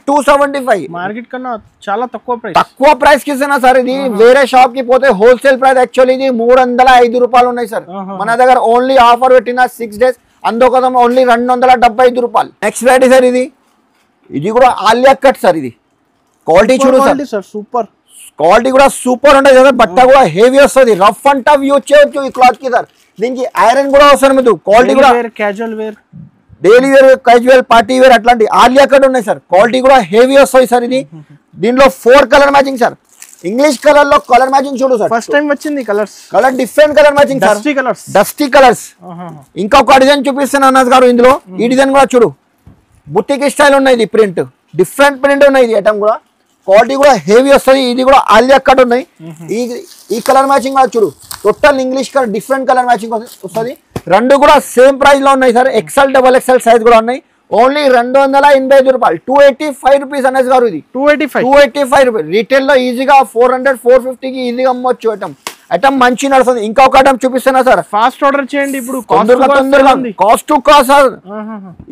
275. మార్కెట్ కన్నా చాలా తక్కువ ప్రైస్ కి ఇస్తున్నా సార్. ఇది వేరే షాప్ కి పోతే హోల్సేల్ ప్రైస్ యాక్చువల్లీ ఇది 305 రూపాయలు ఉన్నాయి సార్. మన దగ్గర ఓన్లీ ఆఫర్ పెట్టిన 6 days అందుకోసం ఓన్లీ 275 రూపాయలు. Next variety sir. ఇది కూడా ఆలియా కట్ సార్. ఇది క్వాలిటీ చూడు సార్, సూపర్ క్వాలిటీ కూడా సూపర్ ఉంటుంది సార్. బట్ట కూడా హెవీ వస్తుంది, రఫ్ అండ్ టఫ్ యూజ్ చేయొచ్చు ఈ క్లాత్ కి సార్. దీనికి ఐరన్ కూడా వస్తుంది మీకు. క్వాలిటీ కూడా casual wear, daily wear, casual, party wear అట్లాంటి ఆలియా కట్ ఉన్నాయి సార్. క్వాలిటీ కూడా హెవీ వస్తాయి సార్. ఇది దీనిలో 4 colour matching sir. English colour లో కలర్ మ్యాచింగ్ చూడు సార్. ఫస్ట్ టైం వచ్చింది colour different colour matching sir. Dusty colours. ఇంకొక డిజైన్ చూపిస్తాను అన్నది గారు. ఇందులో ఈ డిజైన్ కూడా చూడు, బుట్టిక్ స్టైల్ ఉన్నాయి. ఇది ప్రింట్ డిఫరెంట్ ప్రింట్ ఉన్నాయి. ఇది ఐటమ్ కూడా క్వాలిటీ కూడా హెవీ వస్తుంది. ఇది కూడా ఆలియా కట్ ఉన్నాయి. ఈ కలర్ మ్యాచింగ్ కూడా చూడు, total English colour different colour matching వస్తుంది. 2 కూడా సేమ్ ప్రైస్ లో ఉన్నాయి sir. XL double XL size కూడా ఉన్నాయి. ఓన్లీ 285 రూపాయలు, 285 రూపీస్ అనేది గారు. ఇది 285 రూపీస్. రీటైల్ లో ఈజీగా 400 450 కి ఈజీగా అమ్మొచ్చు ఐటమ్. ఐటమ్ మంచి నడుస్తుంది. ఇంకొక ఐటమ్ చూపిస్తున్నా సార్. ఫాస్ట్ ఆర్డర్ చేయండి ఇప్పుడు, తొందరగా కాస్ట్ టు కాస్ట్ సార్.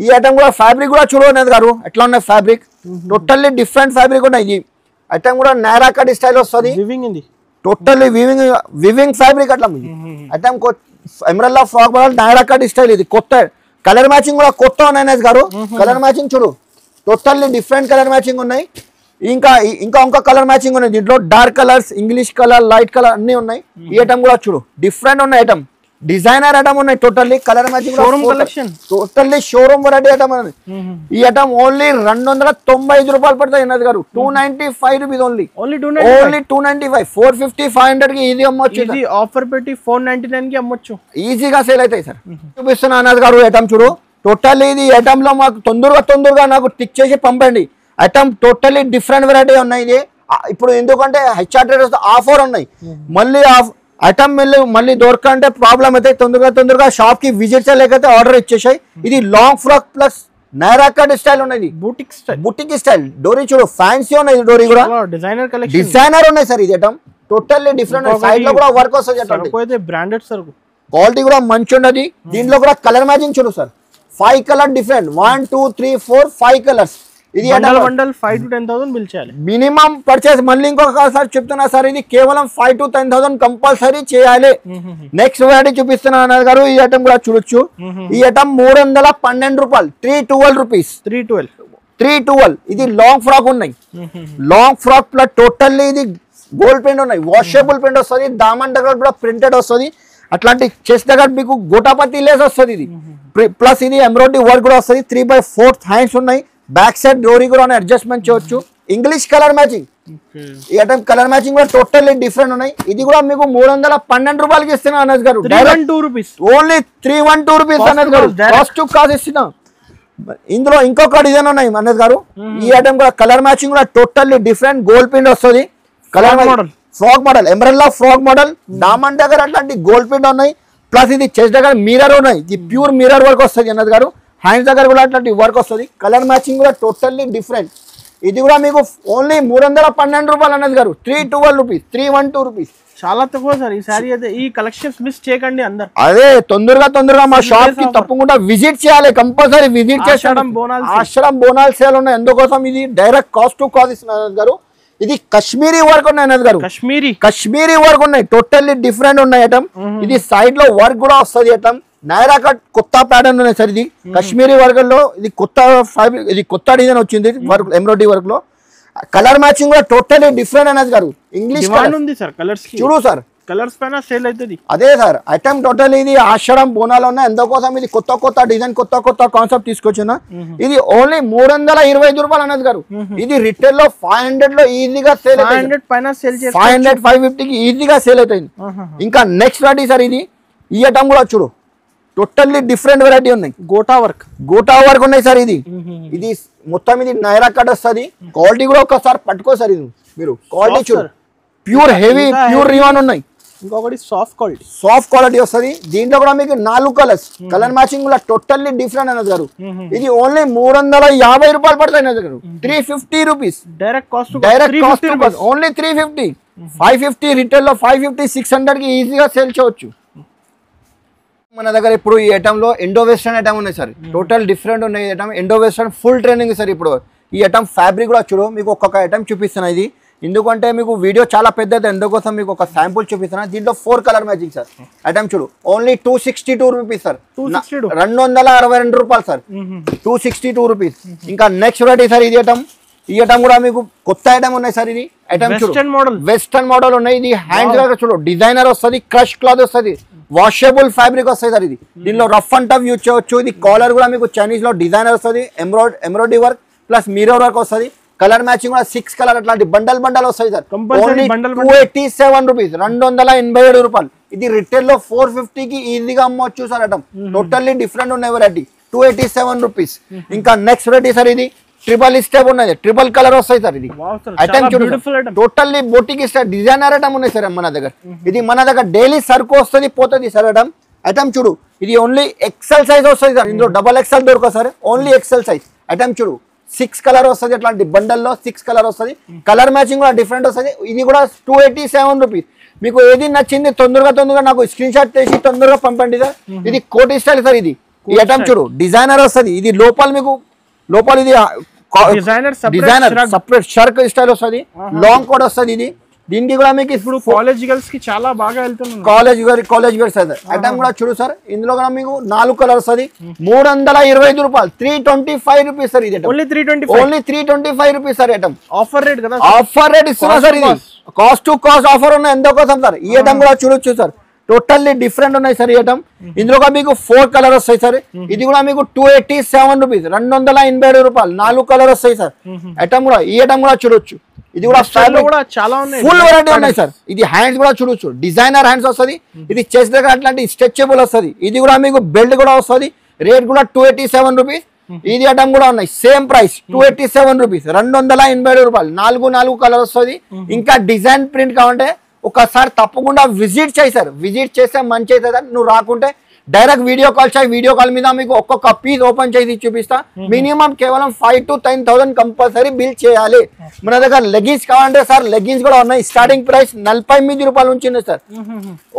ఈ ఐటమ్ కూడా ఫ్యాబ్రిక్ కూడా చూడలేదు గారు ఎట్లా ఉన్నాయి. ఫ్యాబ్రిక్ టోటల్లీ డిఫరెంట్ ఫ్యాబ్రిక్ ఉన్నాయి. ఇది ఐటమ్ కూడా నైరా కట్ స్టైల్ వస్తుంది. టోటల్లీ వివింగ్ ఫ్యాబ్రిక్ అట్లా. Item umbrella frock model Naira cut style. ఇది కొత్త కలర్ మ్యాచింగ్ కూడా కొత్త ఉన్నాయి గారు. కలర్ మ్యాచింగ్ చూడు, టోటల్లీ డిఫరెంట్ కలర్ మ్యాచింగ్ ఉన్నాయి. ఇంకా కలర్ మ్యాచింగ్ ఉన్నాయి. దీంట్లో dark colours, English colour, light colour అన్ని ఉన్నాయి. ఈ ఐటమ్ కూడా చూడు డిఫరెంట్ ఉన్నాయి. ఐటమ్ డిజైనర్ ఐటమ్ ఉన్నాయి. Totally colour matching, totally showroom variety item. ఈ ఐటమ్ ఓన్లీ 295 రూపాయలు పడతాయి అన్నది గారు. 295 రూపీస్ ఓన్లీ 295. 450 500 కి ఈజీ అమ్మొచ్చు. ఆఫర్ పెట్టి 499 కి అమ్మొచ్చు, ఈజీగా సేల్ అవుతాయి సార్. చూపిస్తున్నా అన్నది గారు ఐటమ్ చూడు. టోటల్లీ ఇది ఐటమ్ లో మాకు తొందరగా నాకు టిక్ చేసి పంపండి. ఐటమ్ టోటల్లీ డిఫరెంట్ వెరైటీ ఉన్నాయి. ఇది ఇప్పుడు ఎందుకంటే HR ట్రేడర్స్ ఆఫర్ ఉన్నాయి. మళ్ళీ ఐటమ్ మళ్ళీ దొరకంటే ప్రాబ్లం అయితే తొందరగా షాప్ కి విజిట్ చేయలేకపోతే ఆర్డర్ ఇచ్చేసాయి. ఇది long frock plus Naira cut style ఉన్నది. బుటిక్ స్టైల్ డోరీ చూడు, ఫ్యాన్సీ ఉన్నాయి. డోరీ కూడా డిజైనర్ ఉన్నాయి సార్. ఇది ఐటమ్ టోటల్లీ డిఫరెంట్. సైడ్ లో కూడా వర్క్ వస్తుంది. Branded sir. క్వాలిటీ కూడా మంచి ఉన్నది. దీంట్లో కూడా కలర్ మ్యాచింగ్ చూడు సార్. 5 colour different, 1 2 3 4 5 colours. ఇది బండల్ 5 to 10,000 బిల్ చేయాలి మినిమం పర్చేస్. మళ్ళీ ఇంకొకసారి చెప్తున్నా సార్, ఇది కేవలం 5 to 10,000 కంపల్సరీ చేయాలి. నెక్స్ట్ వెరైటీ చూపిస్తున్నా అన్నది గారు. ఈ ఐటమ్ కూడా చూడొచ్చు. ఈ ఐటమ్ 312 రూపాయలు, 312 రూపీస్. 312. ఇది లాంగ్ ఫ్రాక్ ఉన్నాయి. లాంగ్ ఫ్రాక్ ప్లస్ టోటల్లీ ఇది గోల్డ్ ప్రింట్ ఉన్నాయి. వాషబుల్ ప్రింట్ వస్తుంది. దామన్ దగ్గర కూడా ప్రింటెడ్ వస్తుంది. అట్లాంటి చెస్ట్ దగ్గర మీకు గోటాపతి లేస్ వస్తుంది. ఇది ప్లస్ ఇది ఎంబ్రాయిడరీ వర్క్ కూడా వస్తుంది. 3/4 హ్యాండ్స్ ఉన్నాయి. బ్యాక్ సైడ్ డోరీ కూడా అడ్జస్ట్మెంట్ చేయొచ్చు. English colour matching. ఈ ఐటమ్ కలర్ మ్యాచింగ్ కూడా టోటల్లీ డిఫరెంట్ ఉన్నాయి. ఇది కూడా మీకు 312 రూపాయలకి ఇస్తున్నా అన్నది గారు. ఓన్లీ 312 రూపీస్ అన్నది గారు. కాస్ట్ టు కాస్ట్ ఇస్తున్నా. ఇందులో ఇంకొక డిజైన్ ఉన్నాయి అన్నది గారు. ఈ ఐటమ్ కూడా కలర్ మ్యాచింగ్ కూడా టోటల్లీ డిఫరెంట్. గోల్డ్ ప్రింట్ వస్తుంది. Colour model frock model, umbrella frock model. దామన్ దగ్గర అట్లాంటి గోల్డ్ ప్రింట్ ఉన్నాయి. ప్లస్ ఇది చెస్ట్ దగ్గర మిర్రర్ ఉన్నాయి. ఇది ప్యూర్ మిర్రర్ వర్క్ వస్తుంది అన్నది గారు. హ్యాండ్స్ దగ్గర కూడా అట్లాంటి వర్క్ వస్తుంది. కలర్ మ్యాచింగ్ కూడా టోటల్లీ డిఫరెంట్. ఇది కూడా మీకు ఓన్లీ 312 రూపాయలు అన్నది గారు. 312 రూపీస్, 312 రూపీస్. చాలా తక్కువ సార్. ఈ సారీ అయితే ఈ కలెక్షన్స్ మిస్ చేయకండి అందరు. అదే తొందరగా మా షాప్ కి తప్పకుండా విజిట్ చేయాలి. కంపల్సరీ విజిట్ చేసి ఆశ్రమ్ బోనాల్ సేల్ ఉన్నాయి. అందుకోసం ఇది డైరెక్ట్ కాస్ట్ టు కాస్ట్ ఇస్తున్నారు గారు. ఇది కశ్మీరీ వర్క్ ఉన్నాయి అన్నది గారు. కశ్మీరీ వర్క్ ఉన్నాయి. టోటల్లీ డిఫరెంట్ ఉన్నాయి ఐటమ్. ఇది సైడ్ లో వర్క్ కూడా వస్తుంది ఐటమ్. నైరా కట్ కొత్త ప్యాటర్న్ ఉన్నాయి సార్. ఇది కశ్మీరీ వర్క్ లో ఇది కొత్త ఫ్యాబ్రిక్. ఇది కొత్త డిజైన్ వచ్చింది వర్క్, ఎంబ్రాయిడరీ వర్క్ లో. కలర్ మ్యాచింగ్ కూడా టోటల్లీ డిఫరెంట్ అనేది గారు. ఇంగ్లీష్ ఉంది సార్. కలర్స్ చూడు సార్. కలర్స్ పైన సేల్ అవుతుంది. అదే సార్ ఐటమ్ టోటల్ ఇది ఆషాఢం బోనాలు ఉన్నాయి, ఎందుకోసం ఇది కొత్త కొత్త డిజైన్ కొత్త కొత్త కాన్సెప్ట్ తీసుకొచ్చిన. ఇది ఓన్లీ 325 రూపాయలు అన్నది గారు. ఇది రిటైల్ లో 500 లో ఈజీగా సేల్ అవుతుంది, 500 పైన సేల్ చేసి 500 550 కి ఈజీగా సేల్ అవుతుంది. ఇంకా నెక్స్ట్ వెరైటీ సార్ ఇది, ఈ ఐటమ్ కూడా చూడు టోటల్లీ డిఫరెంట్ వెరైటీ ఉన్నాయి. గోటా వర్క్ ఉన్నాయి సార్. ఇది మొత్తం ఇది నైరా కట్ వస్తుంది. క్వాలిటీ కూడా ఒకసారి పట్టుకో సార్, ఇది మీరు క్వాలిటీ చూడు, ప్యూర్ హెవీ ప్యూర్ రియాన్ ఉన్నాయి. ఇంకొకటి సాఫ్ట్ క్వాలిటీ వస్తుంది. దీంట్లో కూడా మీకు 4 కలర్స్, కలర్ మ్యాచింగ్ కూడా టోటల్లీ డిఫరెంట్ అనేది గారు. ఇది ఓన్లీ 350 రూపాయలు పడతాయి అనేది గారు. 350 rupees direct cost, only 350. 550 retail లో 550 600 కి ఈజీగా సేల్ చేయవచ్చు. మన దగ్గర ఇప్పుడు ఈ ఐటమ్ లో ఇండో వెస్టర్న్ ఐటమ్ ఉన్నాయి సార్, టోటల్ డిఫరెంట్ ఉన్నాయి. Item Indo western full trending sir. ఇప్పుడు ఈ ఐటమ్ ఫ్యాబ్రిక్ కూడా చూడు, మీకు ఒక్కొక్క ఐటమ్ చూపిస్తున్నా. ఇది ఎందుకంటే మీకు వీడియో చాలా పెద్దది, ఎందుకోసం మీకు ఒక శాంపుల్ చూపిస్తున్నా. దీంట్లో 4 కలర్ మ్యాచింగ్ సార్. ఐటమ్ చూడు ఓన్లీ 262 రూపీస్ సార్, 262 రూపాయలు సార్, 262 రూపీస్. ఇంకా నెక్స్ట్ వెరైటీ సార్ ఇది ఐటమ్. ఈ ఐటమ్ కూడా మీకు కొత్త ఐటమ్ ఉన్నాయి సార్. ఇది ఐటమ్ చూడు వెస్టర్న్ మోడల్ ఉన్నాయి. ఇది హ్యాండ్ చూడు డిజైనర్ వస్తుంది, క్రష్ క్లాత్ వస్తుంది, వాషబుల్ ఫ్యాబ్రిక్ వస్తుంది సార్. ఇది దీనిలో రఫ్ అండ్ టఫ్ యూజ్ చేయవచ్చు. ఇది కాలర్ కూడా మీకు చైనీస్ లో డిజైనర్ వస్తుంది, embroidery work plus mirror work వస్తుంది. కలర్ మ్యాచింగ్ కూడా 6 కలర్ అట్లాంటి బండల్ వస్తాయి సార్. ఓన్లీ 287 రూపీస్, 287 రూపాయలు. ఇది రిటైల్ లో 450 కి ఈజీగా అమ్మవచ్చు సార్. ఐటమ్ టోటల్లీ డిఫరెంట్ ఉన్నాయి వెరైటీ, 287 రూపీస్. ఇంకా నెక్స్ట్ వెరైటీ సార్ ఇది ట్రిపుల్ స్టెప్ ఉన్నది, ట్రిపుల్ కలర్ వస్తాయి సార్. ఇది ఐటమ్ చూడండి totally boutique style designer item ఉన్నాయి సార్ మన దగ్గర. ఇది మన దగ్గర డైలీ సరుకు వస్తుంది పోతుంది సార్. ఐటమ్ చూడు ఇది ఓన్లీ ఎక్సెల్ సైజ్ వస్తుంది సార్. ఇందులో డబల్ ఎక్సెల్ దొరకదు sir, only XL size. Item చూడు 6 కలర్ వస్తుంది, అట్లాంటి బండల్లో 6 కలర్ వస్తుంది. కలర్ మ్యాచింగ్ కూడా డిఫరెంట్ వస్తుంది. ఇది కూడా 287 రూపీస్. మీకు ఏది నచ్చింది తొందరగా నాకు స్క్రీన్ షాట్ చేసి తొందరగా పంపండి సార్. ఇది కోటి స్టైల్ సార్. ఇది ఈ ఐటమ్ చూడు డిజైనర్ వస్తుంది. ఇది లోపల మీకు ఇది డిజైనర్ సపరేట్ షర్క్ స్టైల్ వస్తుంది, లాంగ్ కోట్ వస్తుంది. ఇది దీనికి కూడా మీకు ఇప్పుడు కాలేజ్ గర్ల్స్ కి చాలా బాగా వెళ్తుంది. College wear sir. ఐటమ్ కూడా చూడు సార్, ఇందులో కూడా మీకు 4 కలర్ వస్తుంది. 325 రూపాయలు, 325 రూపీస్ సార్. ఇది only 325 rupees sir. Item offer rate కదా, ఆఫర్ రేట్ ఇస్తున్నా సార్. ఇది కాస్ట్ టు కాస్ట్ ఆఫర్ ఉన్నాయి, ఎందుకోసం సార్. ఈ ఐటమ్ కూడా చూడొచ్చు సార్, టోటల్లీ డిఫరెంట్ ఉన్నాయి సార్. ఈ ఐటమ్ ఇందులో మీకు 4 కలర్ వస్తాయి సార్. ఇది కూడా మీకు 287 రూపీస్, 287 రూపాయలు. 4 కలర్ వస్తాయి సార్. ఐటమ్ కూడా ఈ ఐటమ్ కూడా చూడొచ్చు. ఇది కూడా చాలా ఉన్నాయి, ఫుల్ వెరైటీ ఉన్నాయి సార్. ఇది హ్యాండ్స్ కూడా చూడొచ్చు, డిజైనర్ హ్యాండ్స్ వస్తుంది. ఇది చెస్ట్ దగ్గర అట్లాంటి స్ట్రెచబుల్ వస్తుంది. ఇది కూడా మీకు బెల్ట్ కూడా వస్తుంది. రేట్ కూడా 287 రూపీస్. ఇది ఐటమ్ కూడా ఉన్నాయి సేమ్ ప్రైస్, 287 రూపీస్, 287 రూపాయలు. 4 కలర్ వస్తుంది. ఇంకా డిజైన్ ప్రింట్ కావాలంటే ఒకసారి తప్పకుండా విజిట్ చేయి సార్. విజిట్ చేస్తే మంచి అవుతుంది. నువ్వు రాకుంటే డైరెక్ట్ వీడియో కాల్ చేయి. వీడియో కాల్ మీద మీకు ఒక్కొక్క పీస్ ఓపెన్ చేసి చూపిస్తా. మినిమం కేవలం 5,000 to 10,000 కంపల్సరీ బిల్ చేయాలి. మన దగ్గర లెగిన్స్ కావాలంటే సార్ లెగిన్స్ కూడా ఉన్నాయి. స్టార్టింగ్ ప్రైస్ 48 రూపాయలు ఉంచింది సార్,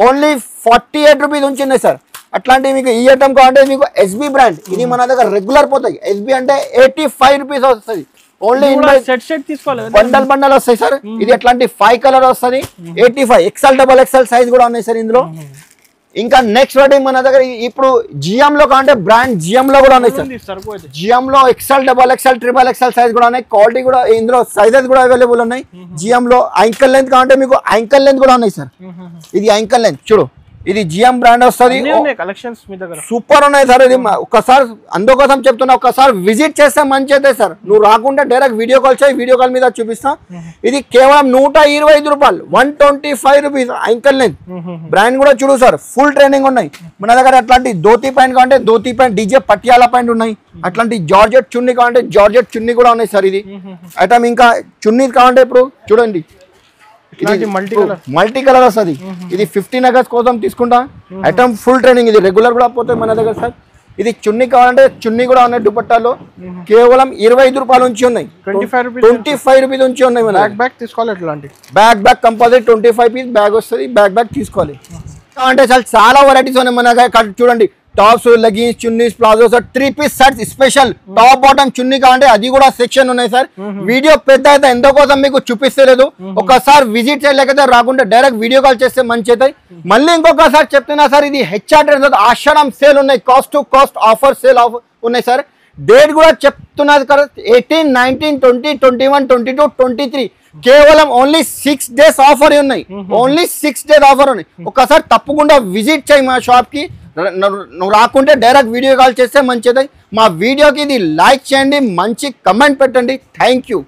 ఓన్లీ 48 రూపీస్ ఉంచింది సార్. అట్లాంటి మీకు ఈ ఐటమ్ కావాలంటే మీకు ఎస్బీ బ్రాండ్. ఇది మన దగ్గర రెగ్యులర్ పోతాయి. ఎస్బీ అంటే 85 రూపీస్ వస్తుంది. ఓన్లీ సెట్ తీసుకోవాలి, బండల్ వస్తాయి సార్. ఇది అట్లాంటి 5 కలర్ వస్తుంది. 85 XL డబల్ XL సైజ్ కూడా ఉన్నాయి సార్ ఇందులో. ఇంకా నెక్స్ట్ వాటి మన దగ్గర ఇప్పుడు జిఎం లో కావాలంటే బ్రాండ్ జిఎం లో కూడా ఉన్నాయి సార్. జిఎం లో XL double XL triple XL size కూడా ఉన్నాయి. క్వాలిటీ కూడా ఇందులో సైజెస్ కూడా అవైలబుల్ ఉన్నాయి. జిఎం లో యాంకల్ లెంత్ కావాలంటే మీకు యాంకల్ లెంత్ కూడా ఉన్నాయి సార్. ఇది యాంకల్ లెంత్ చూడు, ఇది జిఎం బ్రాండ్ వస్తుంది. సూపర్ ఉన్నాయి సార్. ఇది ఒకసారి అందుకోసం చెప్తున్నా, ఒకసారి విజిట్ చేస్తే మంచి అయితే సార్. నువ్వు రాకుంటే డైరెక్ట్ వీడియో కాల్ చేయి, వీడియో కాల్ మీద చూపిస్తా. ఇది కేవలం 125 రూపాయలు, 125 రూపీస్. యాంకల్ లెంత్ బ్రాండ్ కూడా చూడు సార్, ఫుల్ ట్రైనింగ్ ఉన్నాయి మన దగ్గర. అట్లాంటి ధోతి ప్యాంట్ కావాలంటే dhoti pant, DJ Patiala pant ఉన్నాయి. అట్లాంటి జార్జెట్ చున్నీ కావాలంటే జార్జెట్ చున్నీ కూడా ఉన్నాయి సార్. ఇది ఐటమ్ ఇంకా చున్నీ కావాలంటే ఇప్పుడు చూడండి మల్టీ కలర్ వస్తుంది. ఇది 15 అగస్ట్ కోసం తీసుకుంటా. Item full training. ఇది రెగ్యులర్ కూడా పోతుంది మన దగ్గర సార్. ఇది చున్నీ కావాలంటే చున్నీ కూడా ఉన్నాయి. దుపట్టాలో కేవలం 25 రూపాయలు ఉంచి ఉన్నాయి, 25 రూపీస్ ఉంచి ఉన్నాయి. మన బ్యాగ్ తీసుకోవాలి, ఎట్లాంటి బ్యాగ్ కంపల్సరీ 25 పీస్ బ్యాగ్ వస్తుంది. బ్యాగ్ తీసుకోవాలి. అంటే చాలా వెరైటీస్ ఉన్నాయి మన దగ్గర. చూడండి tops, leggings, chunnis, palazzos, 3 piece sets, special top bottom chunni కావాలంటే అది కూడా సెక్షన్ ఉన్నాయి సార్. వీడియో పెద్ద అయితే ఎందుకోసం మీకు చూపిస్తలేదు. ఒకసారి విజిట్ చేయలేకపోతే రాకుంటే డైరెక్ట్ వీడియో కాల్ చేస్తే మంచి అవుతాయి. మళ్ళీ ఇంకొకసారి చెప్తున్నా సార్, ఇది హెచ్ఆర్ ఆషాఢం సేల్ ఉన్నాయి, cost to cost offer sale ఉన్నాయి సార్. డేట్ కూడా చెప్తున్నది కదా, 18, 19, 20, 21, 22, 23 కేవలం ఓన్లీ 6 days ఆఫర్ ఉన్నాయి, ఓన్లీ 6 days ఆఫర్ ఉన్నాయి. ఒకసారి తప్పకుండా విజిట్ చేయి మా షాప్కి. నువ్వు రాకుంటే డైరెక్ట్ వీడియో కాల్ చేస్తే మంచిది. మా వీడియోకి ఇది లైక్ చేయండి, మంచి కమెంట్ పెట్టండి. Thank you.